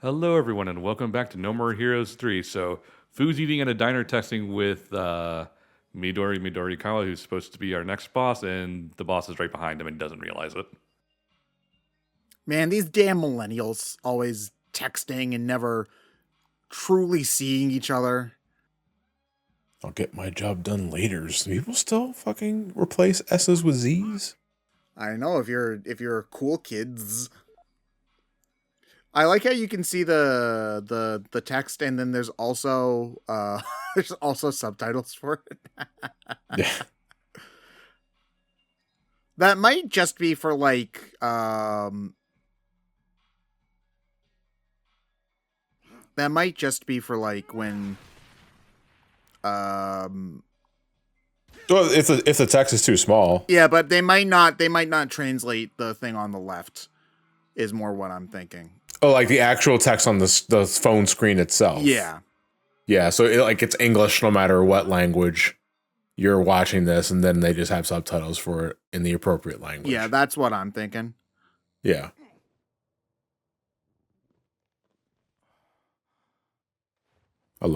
Hello, everyone, and welcome back to No More Heroes 3. So, Foo's eating at a diner texting with Midori Midorikawa, who's supposed to be our next boss, and the boss is right behind him and doesn't realize it. Man, these damn millennials always texting and never truly seeing each other. I'll get my job done later. Do people still fucking replace S's with Z's? I know if you're cool kids. I like how you can see the text and then there's also there's also subtitles for it. Yeah. That might just be for like when Well, if the text is too small. yeah, but they might not translate the thing on the left is more what I'm thinking. Oh, like the actual text on the phone screen itself. Yeah. Yeah, so it's English no matter what language you're watching this, and then they just have subtitles for it in the appropriate language. Yeah, that's what I'm thinking. Yeah. I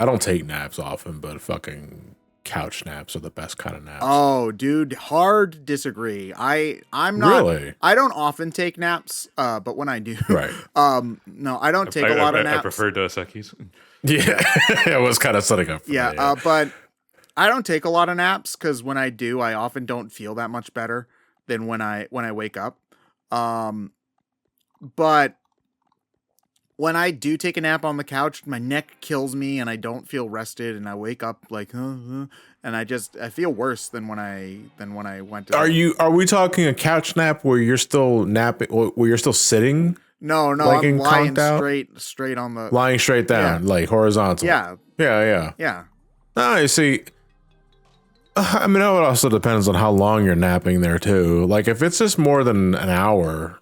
don't take naps often, but fucking couch naps are the best kind of naps. Oh, dude, hard disagree. I'm not Really? I don't often take naps, but when I do, Right. no, I don't take a lot of naps. I prefer Dos Equis. Yeah. It was kind of setting up for Yeah, me, yeah. but I don't take a lot of naps because when I do, I often don't feel that much better than when I wake up. But when I do take a nap on the couch, my neck kills me and I don't feel rested and I wake up like and I feel worse than when I went to Are we talking a couch nap where you're still napping, where you're still sitting? No, like I'm lying out? straight on the Lying straight down, like horizontal. Yeah. Yeah. Oh, you see, I mean, it also depends on how long you're napping there too. Like if it's just more than an hour,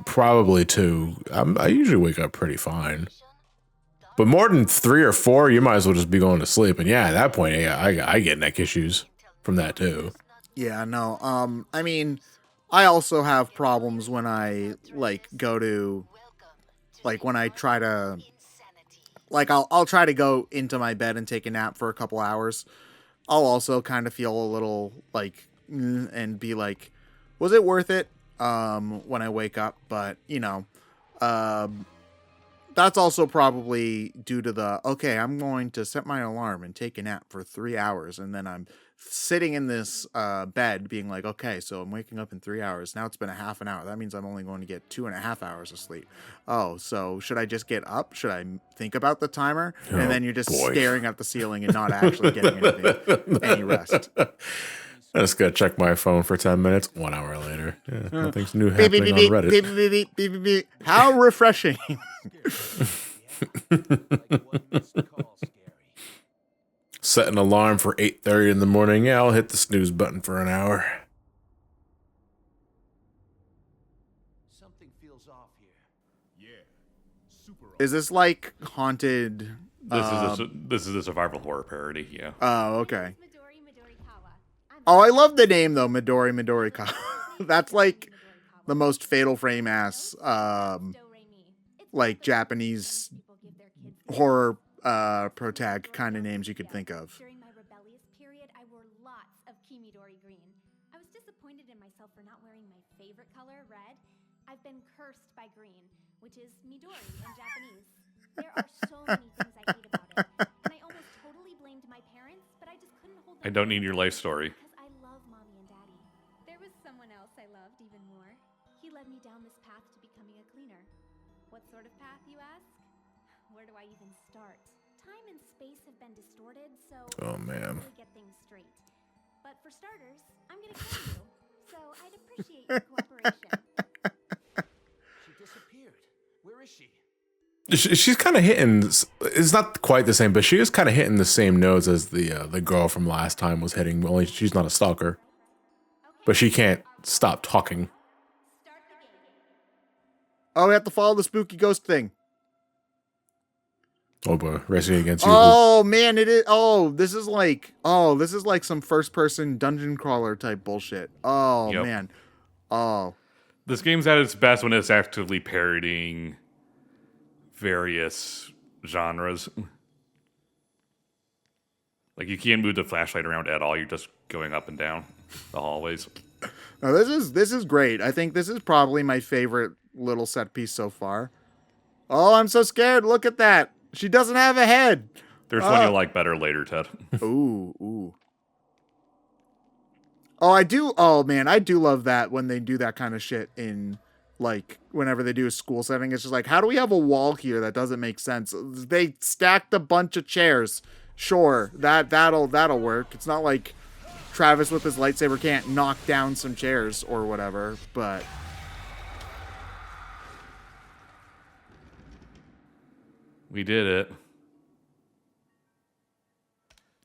probably two, I usually wake up pretty fine. But more than 3 or 4, you might as well just be going to sleep. And yeah, at that point, yeah, I get neck issues from that too. Yeah, no. I mean, I also have problems when I go to when I try to I'll try to go into my bed and take a nap for a couple hours. I'll also kind of feel a little and be like, was it worth it? When I wake up, but that's also probably due to okay, I'm going to set my alarm and take a nap for 3 hours. And then I'm sitting in this bed being like, okay, so I'm waking up in 3 hours. Now it's been a half an hour. That means I'm only going to get 2.5 hours of sleep. Oh, so should I just get up? Should I think about the timer? And then you're just staring at the ceiling and not actually getting any rest. I just gotta check my phone for 10 minutes. 1 hour later, yeah, nothing's new happening on Reddit. Beep. How refreshing! Set an alarm for 8:30 in the morning. Yeah, I'll hit the snooze button for an hour. Something feels off here. Yeah, super. Is this like haunted? This is a survival horror parody. Yeah. Oh, okay. Oh, I love the name though, Midori Midorikawa. That's like the most Fatal Frame ass, like Japanese horror protag kind of names you could think of. During my rebellious period, I wore lots of Midori green. I was disappointed in myself for not wearing my favorite color, red. I've been cursed by green, which is Midori in Japanese. There are so many things I hate about it, and I almost totally blamed my parents, but I just couldn't hold. I don't need your life story. Someone else I loved even more. He led me down this path to becoming a cleaner. What sort of path, you ask? Where do I even start? Time and space have been distorted, so Oh man. I get things straight. But for starters, I'm gonna kill you. So I'd appreciate your cooperation. She disappeared. Where is she? She's kind of hitting. It's not quite the same, but she is kind of hitting the same notes as the girl from last time was hitting. Only she's not a stalker. But she can't stop talking. Oh, we have to follow the spooky ghost thing. Oh boy, racing against you. Oh man, it is. This is like some first person dungeon crawler type bullshit. Oh Yep. man. Oh. This game's at its best when it's actively parodying various genres. Like, you can't move the flashlight around at all. You're just going up and down the hallways. No, this is great. I think this is probably my favorite little set piece so far. Oh, I'm so scared. Look at that. She doesn't have a head. There's one you'll like better later, Ted. Ooh. Oh, I do. Oh, man, I do love that when they do that kind of shit in, like, whenever they do a school setting. It's just like, how do we have a wall here that doesn't make sense? They stacked a bunch of chairs. Sure, that'll work. It's not like Travis with his lightsaber can't knock down some chairs or whatever, but... We did it.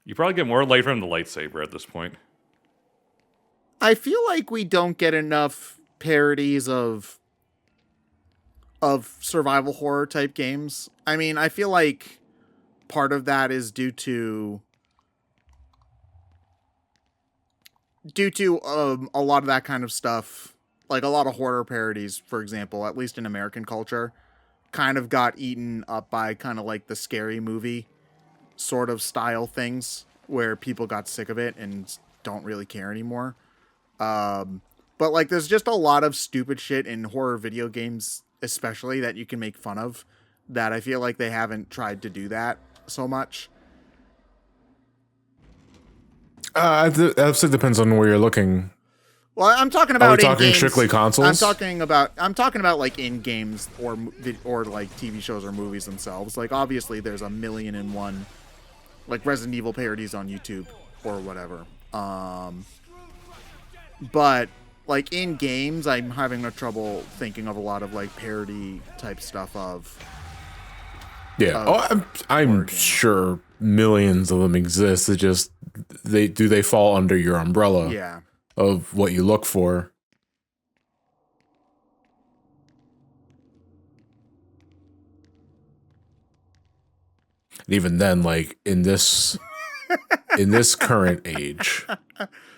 You probably get more light from the lightsaber at this point. I feel like we don't get enough parodies of survival horror type games. I mean, I feel like part of that is due to a lot of that kind of stuff, like a lot of horror parodies, for example, at least in American culture, kind of got eaten up by kind of like the scary movie sort of style things where people got sick of it and don't really care anymore. But like, there's just a lot of stupid shit in horror video games, especially, that you can make fun of, that I feel like they haven't tried to do that so much. It also depends on where you're looking. Well, I'm talking Are about we talking in games. strictly consoles? I'm talking about like in games or like TV shows or movies themselves. Like, obviously there's a million and one like Resident Evil parodies on YouTube or whatever. But like in games, I'm having no trouble thinking of a lot of like parody type stuff of. Yeah. I'm sure millions of them exist. It just they fall under your umbrella. Yeah. Of what you look for. And even then, like in this current age,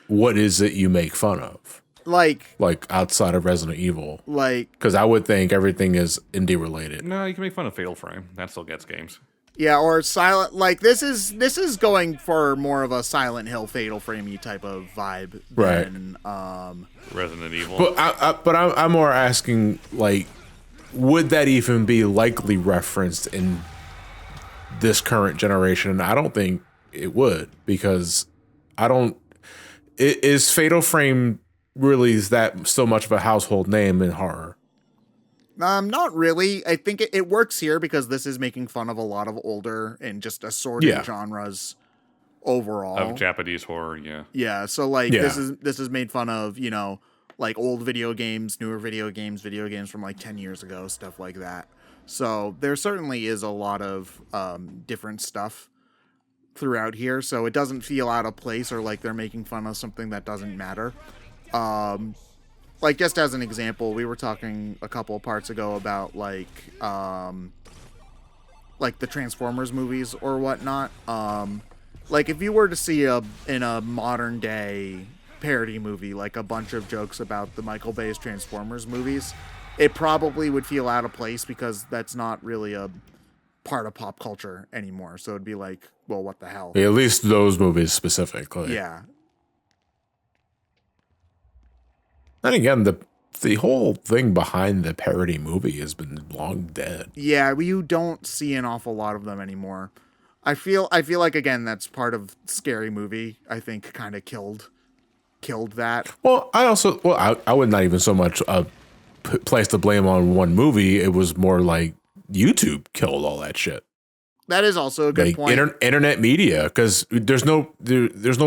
what is it you make fun of? Like outside of Resident Evil? Like, because I would think everything is indie related. No, you can make fun of Fatal Frame. That still gets games. yeah, or Silent, like this is going for more of a Silent Hill Fatal Frame-y type of vibe than Resident Evil. But I'm more asking, like, would that even be likely referenced in this current generation? And I don't think it would, because is Fatal Frame really is that so much of a household name in horror? Not really. I think it works here because this is making fun of a lot of older and just assorted genres overall. Of Japanese horror, yeah. Yeah, so like this is made fun of, you know, like old video games, newer video games from like 10 years ago, stuff like that. So there certainly is a lot of different stuff throughout here, so it doesn't feel out of place or like they're making fun of something that doesn't matter. Like, just as an example, we were talking a couple of parts ago about like the Transformers movies or whatnot. Like, if you were to see in a modern day parody movie, like a bunch of jokes about the Michael Bay's Transformers movies, it probably would feel out of place because that's not really a part of pop culture anymore. So it'd be like, well, what the hell? At least those movies specifically. Yeah. And again, the whole thing behind the parody movie has been long dead. Yeah, you don't see an awful lot of them anymore. I feel like, again, that's part of Scary Movie. I think kind of killed that. Well, I would not even so much place the blame on one movie. It was more like YouTube killed all that shit. That is also a good point. Internet media, because there's no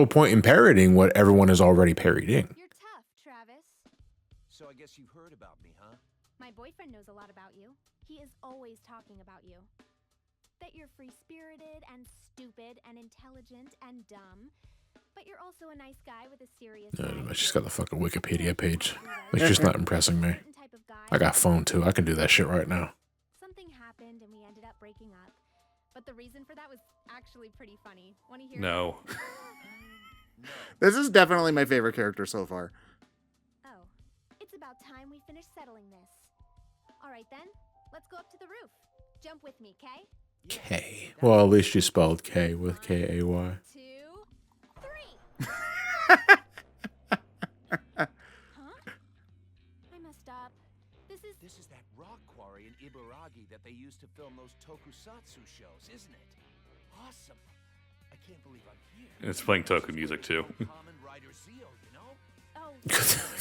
point in parodying what everyone is already parodying. You're tough, Travis. So I guess you've heard about me, huh? My boyfriend knows a lot about you. He is always talking about you. That you're free-spirited and stupid and intelligent and dumb. But you're also a nice guy with a serious side. She's got the fucking Wikipedia page. It's just not impressing me. I got phone too. I can do that shit right now. Something happened and we ended up breaking up. But the reason for that was actually pretty funny. Want to hear? No. This is definitely my favorite character so far. Oh, it's about time we finished finish settling this. All right then, let's go up to the roof. Jump with me, Kay? K. Well, at least you spelled K with K-A-Y. 1, 2, 3. Huh? I messed up. This is that rock quarry in Ibaragi that they used to film those tokusatsu shows, isn't it? Awesome. I can't believe I'm here. And it's playing Toku music too. Kamen Rider Zeo, you know? Oh,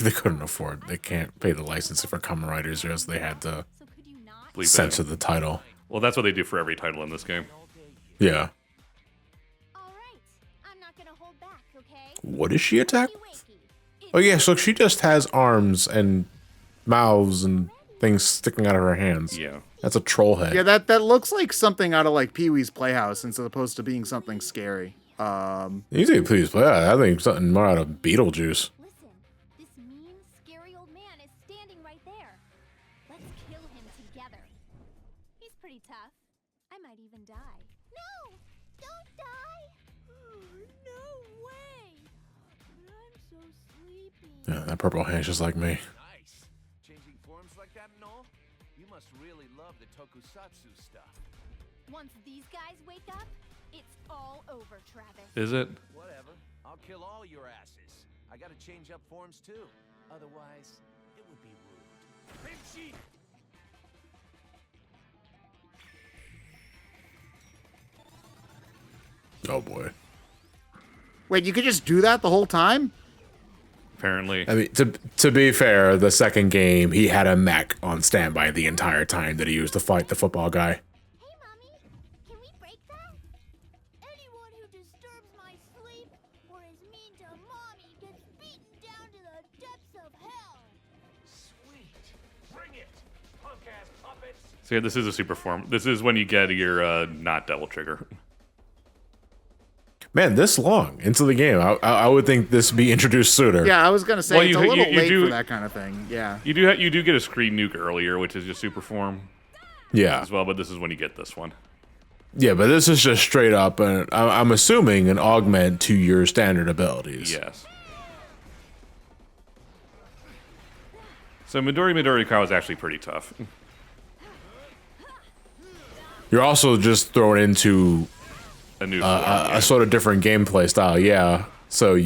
They couldn't afford. They can't pay the license for Kamen Rider Zeros. They had to so could you not? Bleep it. censor the title. Well, that's what they do for every title in this game. Yeah. All right. I'm not gonna hold back, okay? What is she attack? Wakey. Oh yeah, so she just has arms and mouths and things sticking out of her hands. Yeah. That's a troll head. Yeah, that looks like something out of like Pee-wee's Playhouse instead opposed to being something scary. You think please play? I think something more out of Beetlejuice. Listen, this mean, scary old man is standing right there. Let's kill him together. He's pretty tough. I might even die. No! Don't die! No way! I'm so sleepy. Yeah, that purple hand's just like me. Nice. Changing forms like that and all? You must really love the tokusatsu stuff. Once these guys wake up, it's all over, Travis. Is it? Whatever. I'll kill all your asses. I gotta change up forms too. Otherwise, it would be rude. Pinchy! Oh boy. Wait, you could just do that the whole time? Apparently. I mean, to be fair, the second game he had a mech on standby the entire time that he used to fight the football guy. Hey, Mommy, can we break that? Anyone who disturbs my sleep or is mean to Mommy gets beaten down to the depths of hell. Sweet. Bring it, punk-ass puppets. So yeah, this is a super form. This is when you get your not devil trigger. Man, this long into the game, I would think this be introduced sooner. Yeah, I was gonna say Well, it's you- a little you late do- for that kind of thing. Yeah. You do get a screen nuke earlier, which is just super form Yeah, as well, but this is when you get this one. yeah, but this is just straight up, I'm assuming an augment to your standard abilities. Yes. So Midori Midorikawa is actually pretty tough. You're also just thrown into A new form, yeah. a sort of different gameplay style, yeah. So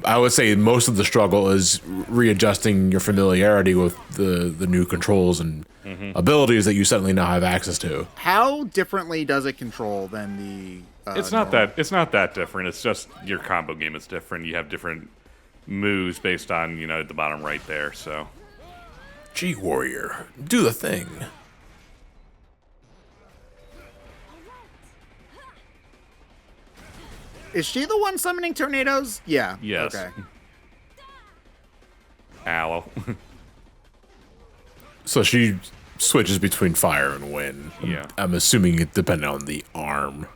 I would say most of the struggle is readjusting your familiarity with the new controls and abilities that you suddenly now have access to. How differently does it control than the? It's not that different. It's just your combo game is different. You have different moves based on, at the bottom right there. So G Warrior, do the thing. Is she the one summoning tornadoes? Yeah. yes. Okay. Ow. So she switches between fire and wind. Yeah. I'm assuming it depended on the arm.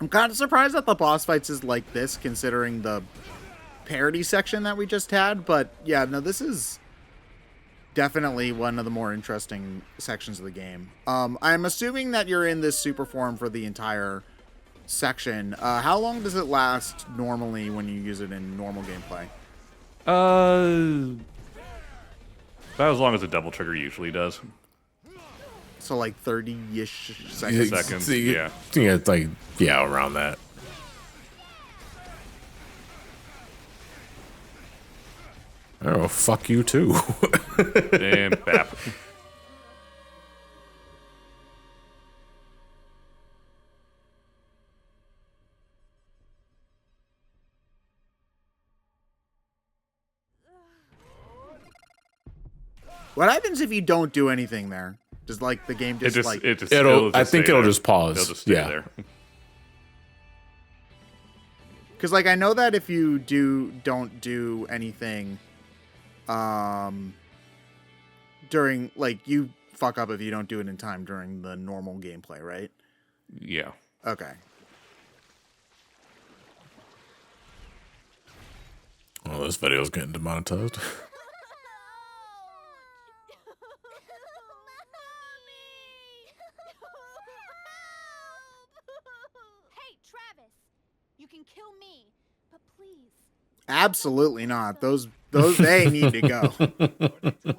I'm kind of surprised that the boss fights is like this, considering the parody section that we just had. But yeah, no, this is definitely one of the more interesting sections of the game. I'm assuming that you're in this super form for the entire section. How long does it last normally when you use it in normal gameplay? About as long as a double trigger usually does. So like 30-ish seconds. Seconds, Yeah, yeah. it's like, yeah, around that. Oh, fuck you too. And bap. What happens if you don't do anything there? Does like the game just, like I think stay it'll there. just pause. It'll just stay Yeah. there. because like I know that if you don't do anything during like you fuck up if you don't do it in time during the normal gameplay, right? Yeah. Okay. Oh, this video's getting demonetized. Hey, Travis! You can kill me, but please. Absolutely not. Those they need to go. Or to win?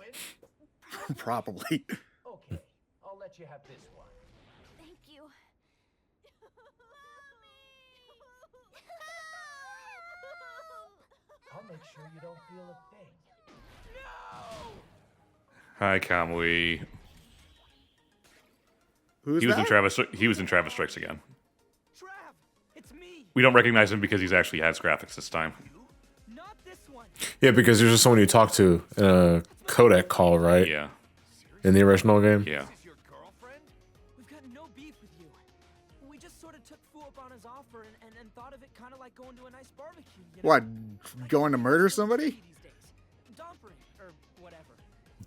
Probably. Okay, I'll let you have this one. Thank you. I'll make sure you don't feel a thing. No! Hi, Kamui. Who's He was that? in Travis. He was in Travis Strikes Again. Trav, it's me. We don't recognize him because he's actually has graphics this time. Not this one. Yeah, because there's just someone you talk to in a codec call, right? Yeah, In the original game. yeah. This is your girlfriend? We've got no beef with you. We just sort of took Fu up on his offer and thought of it kind of like going to a nice barbecue. You know? What? Going to murder somebody? These days. Dompering, or whatever.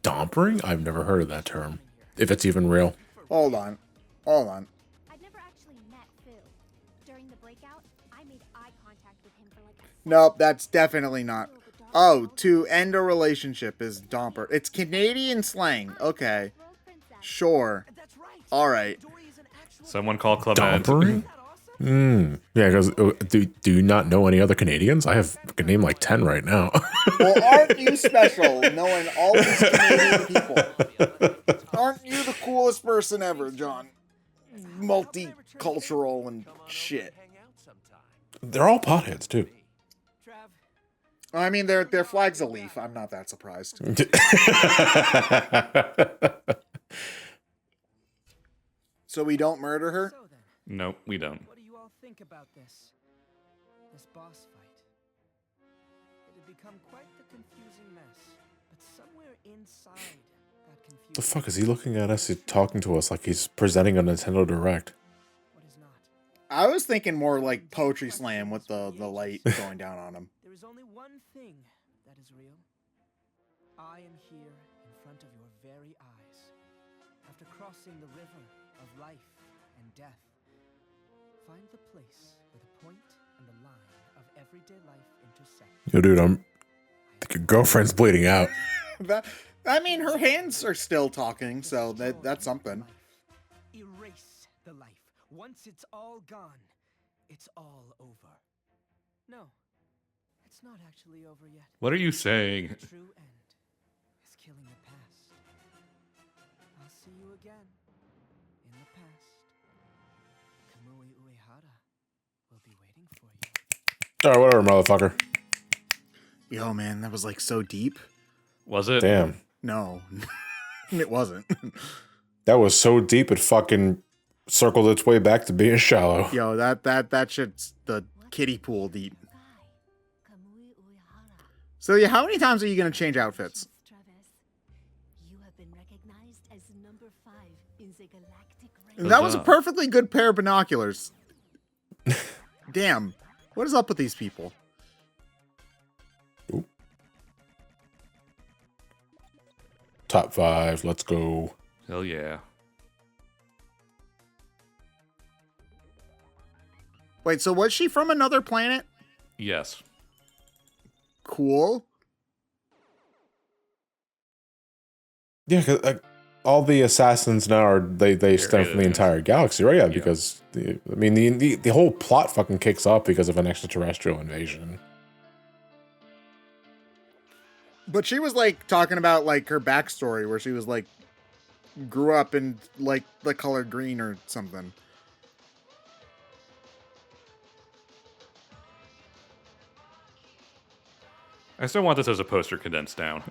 Dompering? I've never heard of that term. If it's even real. Hold on. Hold on. I'd never actually met Fu. During the breakout, I made eye contact with him for like a Nope, that's definitely not. Oh, to end a relationship is domper. It's Canadian slang. Okay. world princess. Sure. That's right. All right. Dory is an actual Someone call Clement. Dompering? Isn't that awesome? Yeah, because do you not know any other Canadians? I have a name like 10 right now. Well, aren't you special knowing all these Canadian people? Aren't you the coolest person ever, John? Multicultural and shit. Hang out sometime. They're all potheads, too. Trav, I mean, their flag's a leaf. I'm not that surprised. So we don't murder her? so then, Nope, we don't. what do you all think about this? This boss fight? It had become quite the confusing mess, but somewhere inside that confusion. The fuck is he looking at us? He's talking to us like he's presenting a Nintendo Direct. What is not? I was thinking more like Poetry Slam with the light going down on him. There is only one thing that is real. I am here in front of your very eyes. After crossing the river of life and death, find the place where the point and the line of everyday life intersect. Yo, dude, I think your girlfriend's bleeding out. I mean, her hands are still talking, so that's something. Erase the life. Once it's all gone, it's all over. No, it's not actually over yet. What are you saying? The true end is killing the past. I'll see you again in the past. Kamui Uehara will be waiting for you. Alright, whatever, motherfucker. Yo, man, that was like so deep. Was it? Damn. No, it wasn't. That was so deep it fucking circled its way back to being shallow. Yo, that shit's the kiddie pool deep. So yeah, how many times are you gonna change outfits? You have been recognized as number 5 in the galactic rank. And that was a Huzzah. perfectly good pair of binoculars. Damn, what is up with these people? Top 5, let's go. Hell yeah. Wait, so was she from another planet? Yes. Cool. Yeah, because all the assassins now are they stem from the aliens. entire galaxy, right? Yeah, because the whole plot fucking kicks off because of an extraterrestrial invasion. But she was like talking about like her backstory where she was like grew up in like the color green or something. I still want this as a poster condensed down.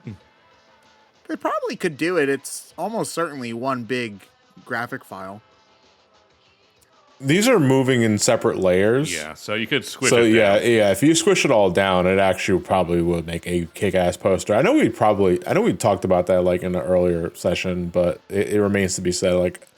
They probably could do it. It's almost certainly one big graphic file. These are moving in separate layers. Yeah, so you could squish So it yeah, down. yeah. If you squish it all down, it actually probably would make a kick-ass poster. I know we talked about that like in the earlier session, but it remains to be said. Like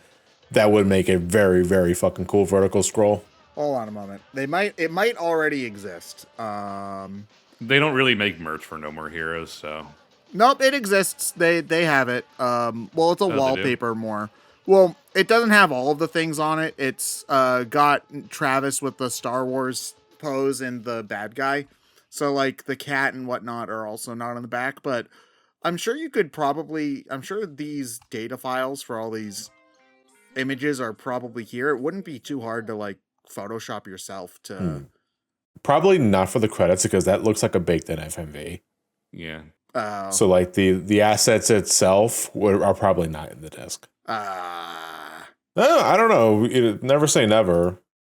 that would make a very, very fucking cool vertical scroll. Hold on a moment. It might already exist. They don't really make merch for No More Heroes, so Nope, it exists. They have it. Well, it's a they do? wallpaper more. Well, it doesn't have all of the things on it. It's got Travis with the Star Wars pose and the bad guy. So like the cat and whatnot are also not on the back. But I'm sure you could probably. I'm sure these data files for all these images are probably here. It wouldn't be too hard to like Photoshop yourself to Probably not for the credits because that looks like a baked in FMV. Yeah. So like the assets itself are probably not in the disc. Uh, I don't know. Never say never.